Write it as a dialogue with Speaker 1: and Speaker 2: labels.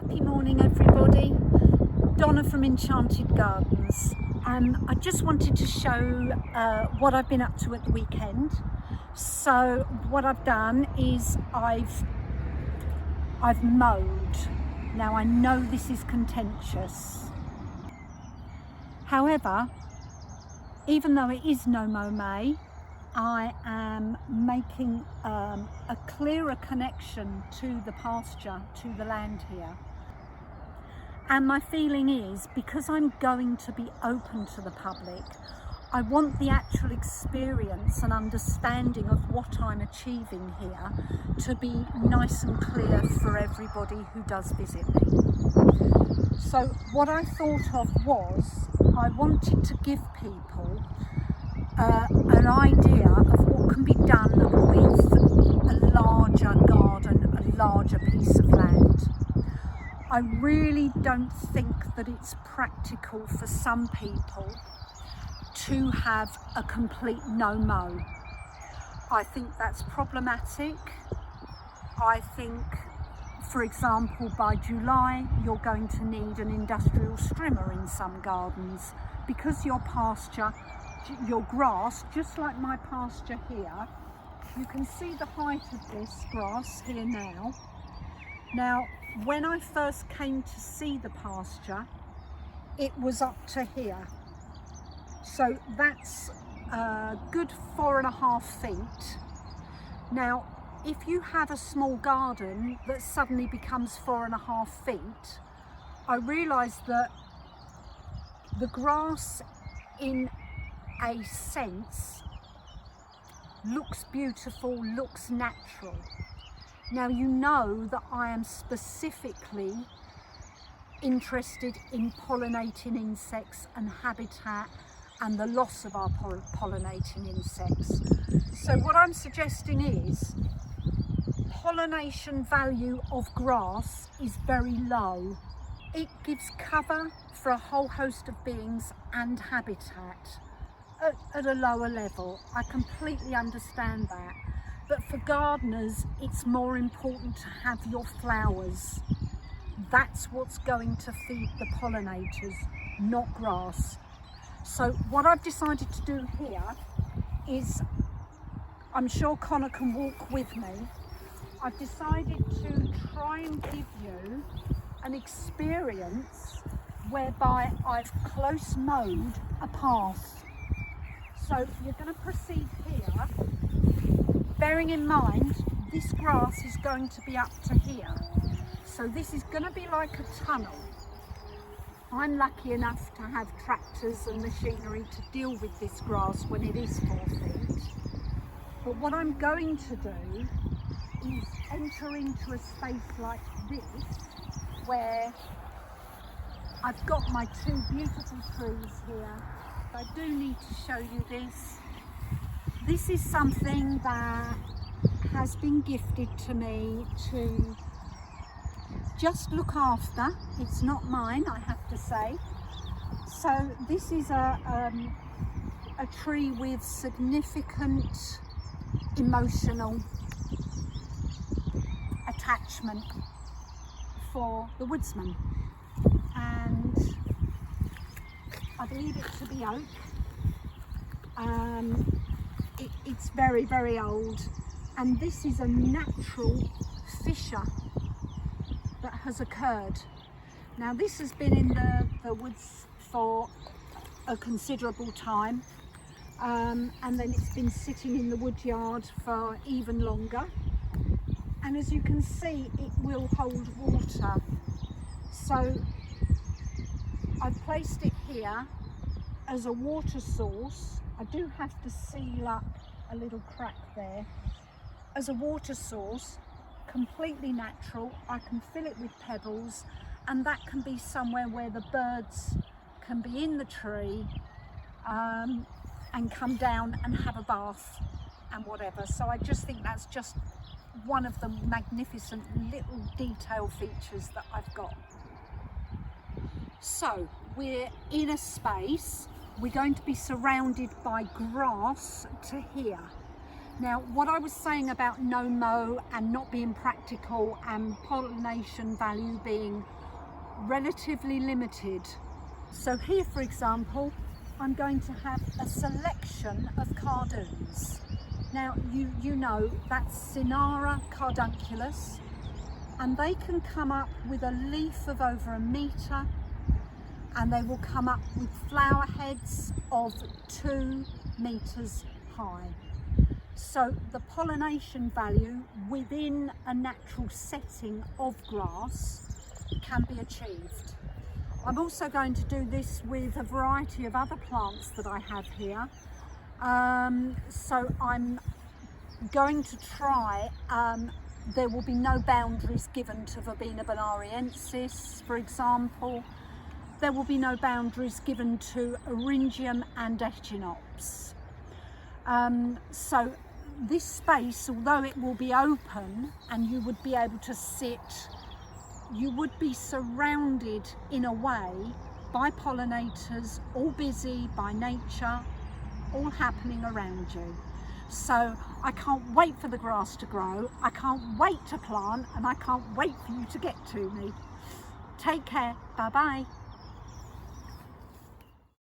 Speaker 1: Happy morning everybody, Donna from Enchanted Gardens. I just wanted to show what I've been up to at the weekend. So what I've done is I've mowed. Now I know this is contentious. However, even though it is no mow May, I am making a clearer connection to the pasture, to the land here. And my feeling is, because I'm going to be open to the public, I want the actual experience and understanding of what I'm achieving here to be nice and clear for everybody who does visit me. So what I thought of was, I wanted to give people an idea of what can be done with a larger garden, a larger piece of land. I really don't think that it's practical for some people to have a complete no-mow. I think that's problematic. I think, for example, by July you're going to need an industrial strimmer in some gardens because your pasture, your grass, just like my pasture here, you can see the height of this grass here now. Now, when I first came to see the pasture, it was up to here. So that's a good 4.5 feet. Now, if you have a small garden that suddenly becomes 4.5 feet, I realised that the grass, in a sense, looks beautiful, looks natural. Now you know that I am specifically interested in pollinating insects and habitat and the loss of our pollinating insects. So what I'm suggesting is, pollination value of grass is very low. It gives cover for a whole host of beings and habitat at a lower level. I completely understand that. But for gardeners, it's more important to have your flowers. That's what's going to feed the pollinators, not grass. So what I've decided to do here is, I'm sure Connor can walk with me, I've decided to try and give you an experience whereby I've close mowed a path. So you're going to proceed here, bearing in mind this grass is going to be up to here. So this is going to be like a tunnel. I'm lucky enough to have tractors and machinery to deal with this grass when it is 4 feet. But what I'm going to do is enter into a space like this, where I've got my 2 beautiful trees here. I do need to show you this. This is something that has been gifted to me to just look after. It's not mine, I have to say. So this is a tree with significant emotional attachment for the woodsman, and I believe it to be oak. It's very, very old, and this is a natural fissure that has occurred. Now this has been in the woods for a considerable time, and then it's been sitting in the wood yard for even longer, and as you can see, it will hold water. So I've placed it here as a water source. I do have to seal up a little crack there. As a water source, completely natural. I can fill it with pebbles, and that can be somewhere where the birds can be in the tree and come down and have a bath and whatever. So I just think that's just one of the magnificent little detail features that I've got. So we're in a space, we're going to be surrounded by grass to here. Now, what I was saying about no mow and not being practical and pollination value being relatively limited. So here, for example, I'm going to have a selection of cardoons. Now, you know that's Cinara cardunculus, and they can come up with a leaf of over 1 metre, and they will come up with flower heads of 2 metres high. So the pollination value within a natural setting of grass can be achieved. I'm also going to do this with a variety of other plants that I have here. So I'm going to try, there will be no boundaries given to Verbena bonariensis, for example. There will be no boundaries given to Eryngium and Echinops. So this space, although it will be open and you would be able to sit, you would be surrounded in a way by pollinators, all busy by nature, all happening around you. So I can't wait for the grass to grow, I can't wait to plant, and I can't wait for you to get to me. Take care, bye bye.